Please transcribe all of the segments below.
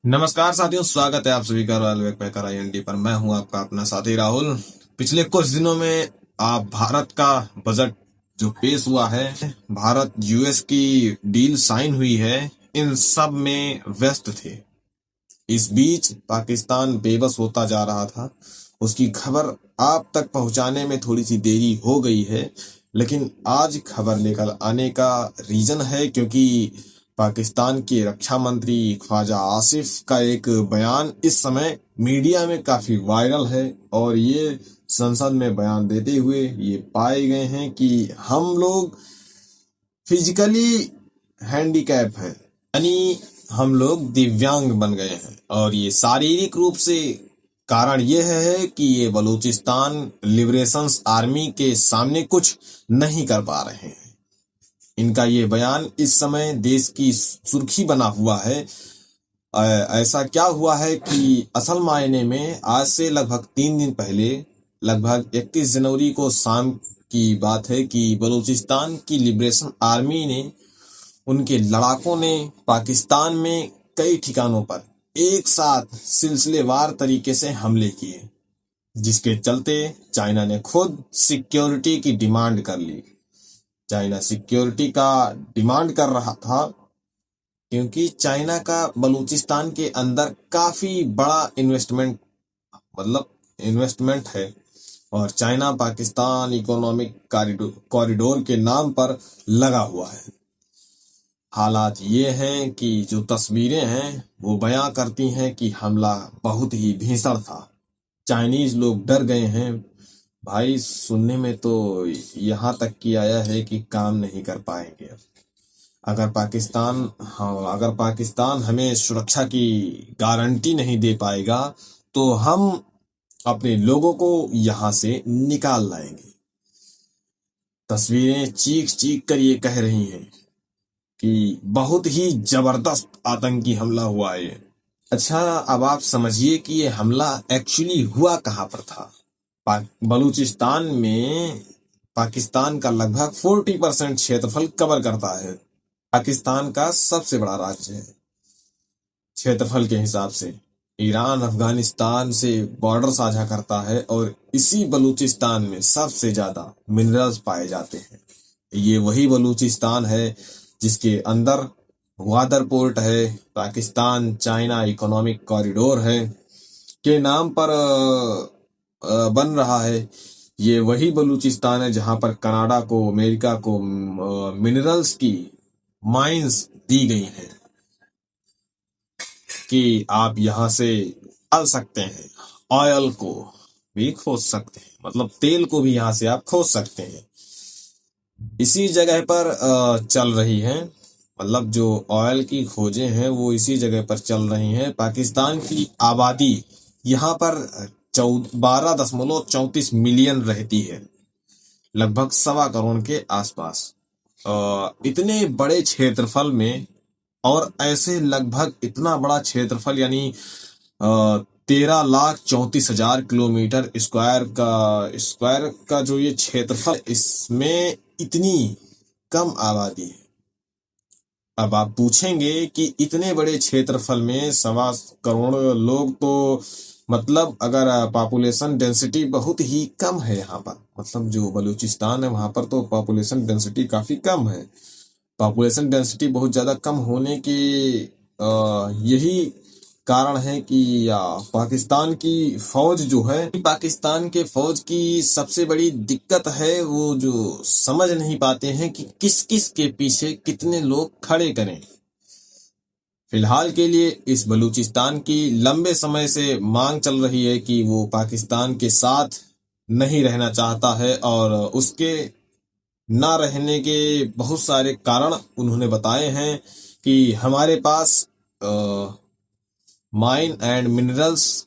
नमस्कार साथियों, स्वागत है आप सभी का रॉयल वेक पैकर IND पर। मैं हूं आपका अपना साथी राहुल। पिछले कुछ दिनों में आप भारत का बजट जो पेश हुआ है, भारत US की डील साइन हुई है, इन सब में व्यस्त थे। इस बीच पाकिस्तान बेबस होता जा रहा था। उसकी खबर आप तक पहुंचाने में थोड़ी सी देरी हो गई है, लेकिन आज खबर लेकर आने का रीजन है क्योंकि पाकिस्तान के रक्षा मंत्री ख्वाजा आसिफ का एक बयान इस समय मीडिया में काफी वायरल है। और ये संसद में बयान देते हुए ये पाए गए हैं कि हम लोग फिजिकली हैंडीकैप है, यानी हम लोग दिव्यांग बन गए हैं। और ये शारीरिक रूप से कारण ये है कि ये बलूचिस्तान लिबरेशन आर्मी के सामने कुछ नहीं कर पा रहे हैं। इनका ये बयान इस समय देश की सुर्खी बना हुआ है। ऐसा क्या हुआ है कि असल मायने में आज से लगभग 3 दिन पहले, लगभग 31 जनवरी को शाम की बात है कि बलूचिस्तान की लिबरेशन आर्मी ने, उनके लड़ाकों ने पाकिस्तान में कई ठिकानों पर एक साथ सिलसिलेवार तरीके से हमले किए, जिसके चलते चाइना ने खुद सिक्योरिटी की डिमांड कर ली। चाइना सिक्योरिटी का डिमांड कर रहा था क्योंकि चाइना का बलूचिस्तान के अंदर काफी बड़ा इन्वेस्टमेंट है। और चाइना पाकिस्तान इकोनॉमिक कॉरिडोर के नाम पर लगा हुआ है। हालात ये हैं कि जो तस्वीरें हैं वो बयां करती हैं कि हमला बहुत ही भीषण था। चाइनीज लोग डर गए हैं। भाई, सुनने में तो यहाँ तक कि आया है कि काम नहीं कर पाएंगे अब। अगर पाकिस्तान हमें सुरक्षा की गारंटी नहीं दे पाएगा तो हम अपने लोगों को यहाँ से निकाल लाएंगे। तस्वीरें चीख चीख कर ये कह रही हैं कि बहुत ही जबरदस्त आतंकी हमला हुआ है ये। अच्छा, अब आप समझिए कि ये हमला एक्चुअली हुआ कहाँ पर था। बलूचिस्तान में पाकिस्तान का लगभग 40% क्षेत्रफल कवर करता है। पाकिस्तान का सबसे बड़ा राज्य है क्षेत्रफल के हिसाब से। ईरान अफगानिस्तान से बॉर्डर साझा करता है और इसी बलूचिस्तान में सबसे ज्यादा मिनरल्स पाए जाते हैं। ये वही बलूचिस्तान है जिसके अंदर ग्वादर पोर्ट है, पाकिस्तान चाइना इकोनॉमिक कॉरिडोर है के नाम पर बन रहा है। ये वही बलूचिस्तान है जहां पर कनाडा को, अमेरिका को मिनरल्स की माइंस दी गई हैं कि आप यहां से डाल सकते हैं, ऑयल को भी खोज सकते हैं, मतलब तेल को भी यहां से आप खोज सकते हैं। इसी जगह पर चल रही है, मतलब जो ऑयल की खोजें हैं वो इसी जगह पर चल रही हैं। पाकिस्तान की आबादी यहाँ पर 12.34 मिलियन रहती है, लगभग 1.25 करोड़ के आसपास। इतने बड़े क्षेत्रफल में, और ऐसे लगभग इतना बड़ा क्षेत्रफल यानी 13,34,000 किलोमीटर स्क्वायर का जो ये क्षेत्रफल, इसमें इतनी कम आबादी है। अब आप पूछेंगे कि इतने बड़े क्षेत्रफल में 1.25 करोड़ लोग, तो मतलब अगर पॉपुलेशन डेंसिटी बहुत ही कम है यहाँ पर, मतलब जो बलूचिस्तान है वहां पर तो पॉपुलेशन डेंसिटी काफी कम है। पॉपुलेशन डेंसिटी बहुत ज़्यादा कम होने की यही कारण है कि पाकिस्तान की फौज जो है, पाकिस्तान के फौज की सबसे बड़ी दिक्कत है वो जो समझ नहीं पाते हैं कि किस किस के पीछे कितने लोग खड़े करें। फिलहाल के लिए इस बलूचिस्तान की लंबे समय से मांग चल रही है कि वो पाकिस्तान के साथ नहीं रहना चाहता है, और उसके ना रहने के बहुत सारे कारण उन्होंने बताए हैं कि हमारे पास माइन एंड मिनरल्स,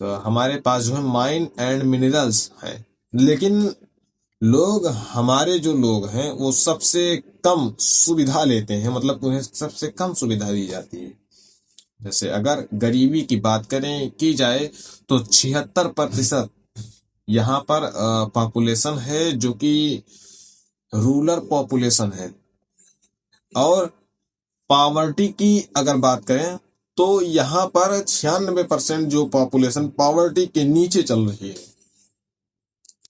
हमारे पास जो है माइन एंड मिनरल्स है, लेकिन हमारे जो लोग हैं वो सबसे कम सुविधा लेते हैं, मतलब उन्हें सबसे कम सुविधा दी जाती है। जैसे अगर गरीबी की बात करें की जाए तो 76% यहाँ पर पॉपुलेशन है जो कि रूरल पॉपुलेशन है। और पॉवर्टी की अगर बात करें तो यहाँ पर 96% जो पॉपुलेशन पॉवर्टी के नीचे चल रही है।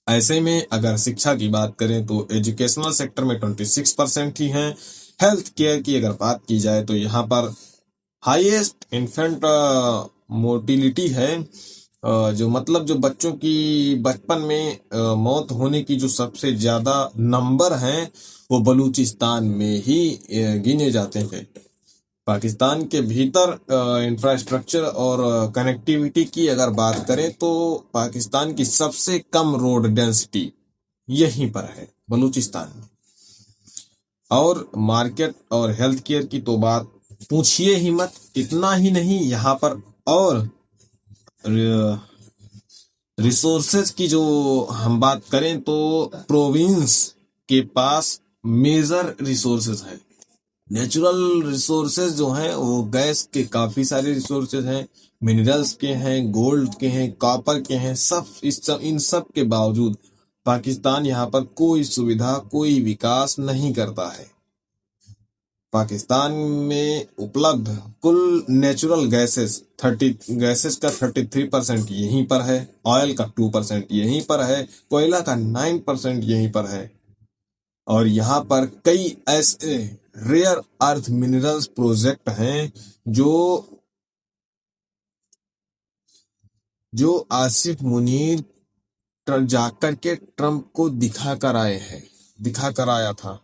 ऐसे में अगर शिक्षा की बात करें तो एजुकेशनल सेक्टर में 26% ही है। हेल्थ केयर की अगर बात की जाए तो यहाँ पर हाईएस्ट इन्फेंट मोर्टिलिटी है, जो मतलब जो बच्चों की बचपन में मौत होने की जो सबसे ज्यादा नंबर हैं वो बलूचिस्तान में ही गिने जाते हैं। पाकिस्तान के भीतर इंफ्रास्ट्रक्चर और कनेक्टिविटी की अगर बात करें तो पाकिस्तान की सबसे कम रोड डेंसिटी यहीं पर है, बलूचिस्तान में। और मार्केट और हेल्थ केयर की तो बात पूछिए ही मत। इतना ही नहीं, यहाँ पर और रिसोर्सेज की जो हम बात करें तो प्रोविंस के पास मेजर रिसोर्सेज है। नेचुरल रिसोर्सेज जो हैं वो गैस के काफी सारे रिसोर्सेज हैं, मिनरल्स के हैं, गोल्ड के हैं, कॉपर के हैं। इन सब के बावजूद पाकिस्तान यहाँ पर कोई सुविधा, कोई विकास नहीं करता है। पाकिस्तान में उपलब्ध कुल नेचुरल गैसेस का 33% यहीं पर है, ऑयल का 2% यहीं पर है, कोयला का 9% यहीं पर है। और यहाँ पर कई ऐसे रेयर अर्थ मिनरल्स प्रोजेक्ट हैं जो आसिफ मुनीर जाकर के ट्रंप को दिखा कर आया था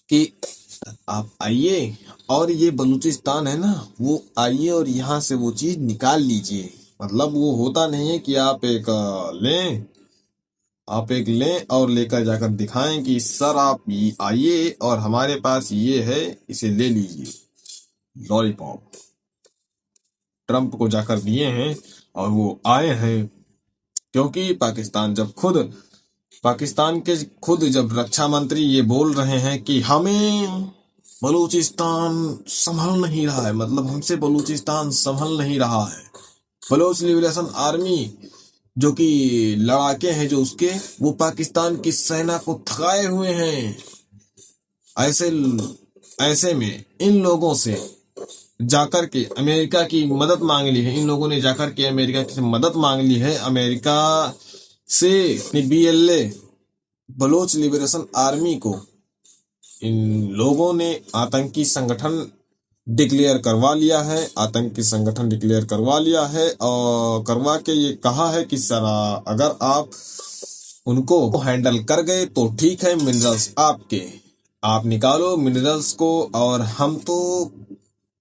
कि आप आइए और ये बलूचिस्तान है ना, वो आइए और यहाँ से वो चीज निकाल लीजिए। मतलब वो होता नहीं है कि आप एक लें और लेकर जाकर दिखाएं कि सर आप आइए और हमारे पास ये है, इसे ले लीजिए। लॉलीपॉप ट्रंप को जाकर दिए हैं और वो आए हैं, क्योंकि पाकिस्तान के खुद जब रक्षा मंत्री ये बोल रहे हैं कि हमें बलूचिस्तान संभल नहीं रहा है, मतलब हमसे बलूचिस्तान संभल नहीं रहा है। बलोच लिबरेशन आर्मी जो कि लड़ाके हैं जो उसके, वो पाकिस्तान की सेना को थकाए हुए हैं। ऐसे में इन लोगों से जाकर के अमेरिका की मदद मांग ली है। इन लोगों ने जाकर के अमेरिका की मदद मांग ली है। अमेरिका से BLA बलोच लिबरेशन आर्मी को इन लोगों ने आतंकी संगठन डिक्लेयर करवा लिया है और करवा के ये कहा है कि सर अगर आप उनको हैंडल कर गए तो ठीक है, मिनरल्स आपके, आप निकालो मिनरल्स को और हम तो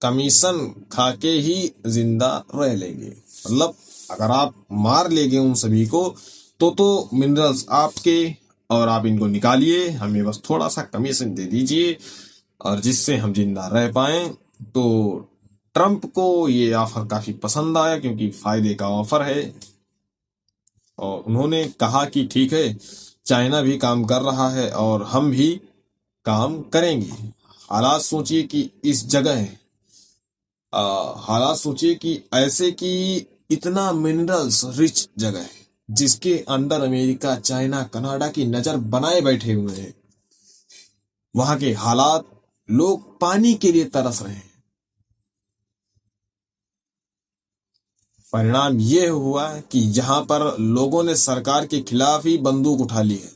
कमीशन खा के ही जिंदा रह लेंगे। मतलब अगर आप मार लेंगे उन सभी को तो मिनरल्स आपके और आप इनको निकालिए, हमें बस थोड़ा सा कमीशन दे दीजिए और जिससे हम जिंदा रह पाए। तो ट्रंप को ये ऑफर काफी पसंद आया क्योंकि फायदे का ऑफर है और उन्होंने कहा कि ठीक है, चाइना भी काम कर रहा है और हम भी काम करेंगे। हालात सोचिए कि ऐसे कि इतना मिनरल्स रिच जगह है जिसके अंदर अमेरिका, चाइना, कनाडा की नजर बनाए बैठे हुए हैं। वहां के हालात, लोग पानी के लिए तरस रहे हैं। परिणाम ये हुआ कि जहां पर लोगों ने सरकार के खिलाफ ही बंदूक उठा ली है।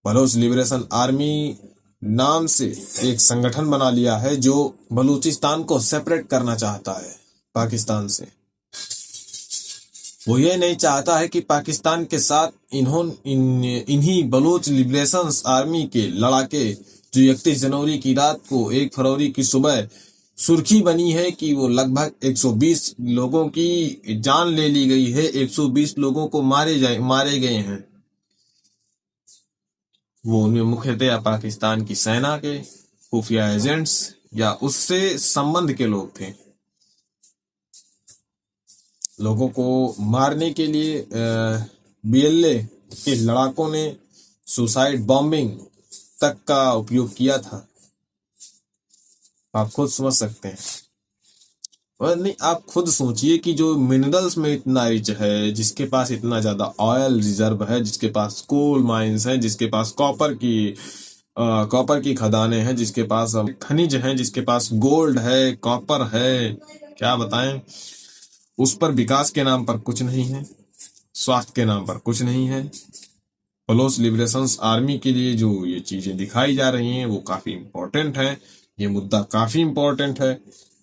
बलोच लिबरेशन आर्मी नाम से एक संगठन बना लिया है जो बलूचिस्तान को सेपरेट करना चाहता है पाकिस्तान से। वो ये नहीं चाहता है कि पाकिस्तान के साथ इन्हीं बलोच लिबरेशन आर्मी के लड़ाके जो 31 जनवरी की रात को 1 फरवरी की सुबह सुर्खी बनी है कि वो लगभग 120 लोगों की जान ले ली गई है, 120 लोगों को मारे गए हैं। वो उनमें मुख्यतः पाकिस्तान की सेना के खुफिया एजेंट्स या उससे संबंध के लोग थे। लोगों को मारने के लिए BLA के लड़ाकों ने सुसाइड बॉम्बिंग तक का उपयोग किया था। आप खुद समझ सकते हैं। और नहीं, आप खुद सोचिए कि जो मिनरल्स में इतना रिच है, जिसके पास इतना ज्यादा ऑयल रिजर्व है, जिसके पास कोल माइंस है, जिसके पास कॉपर की कॉपर की खदानें हैं, जिसके पास खनिज हैं, जिसके पास गोल्ड है, कॉपर है, क्या बताएं। उस पर विकास के नाम पर कुछ नहीं है, स्वास्थ्य के नाम पर कुछ नहीं है। पीपल्स लिबरेशन आर्मी के लिए जो ये चीजें दिखाई जा रही हैं वो काफी इंपॉर्टेंट है। ये मुद्दा काफी इंपॉर्टेंट है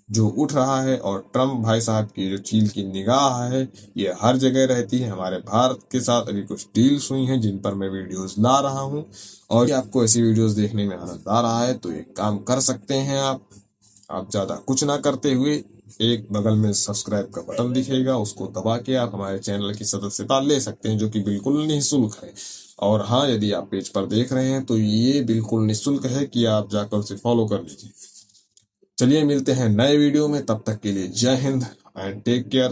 जो उठ रहा है। और ट्रम्प भाई साहब की जो चील की निगाह है ये हर जगह रहती है। हमारे भारत के साथ अभी कुछ डील्स हुई हैं जिन पर मैं वीडियोस ला रहा हूं, और ये आपको ऐसी वीडियोस देखने में आनंद आ रहा है तो एक काम कर सकते हैं आप ज्यादा कुछ ना करते हुए एक बगल में सब्सक्राइब का बटन दिखेगा, उसको दबा के आप हमारे चैनल की सदस्यता ले सकते हैं, जो कि बिल्कुल निःशुल्क है। और हाँ, यदि आप पेज पर देख रहे हैं तो ये बिल्कुल निःशुल्क है कि आप जाकर उसे फॉलो कर लीजिए। चलिए मिलते हैं नए वीडियो में, तब तक के लिए जय हिंद एंड टेक केयर।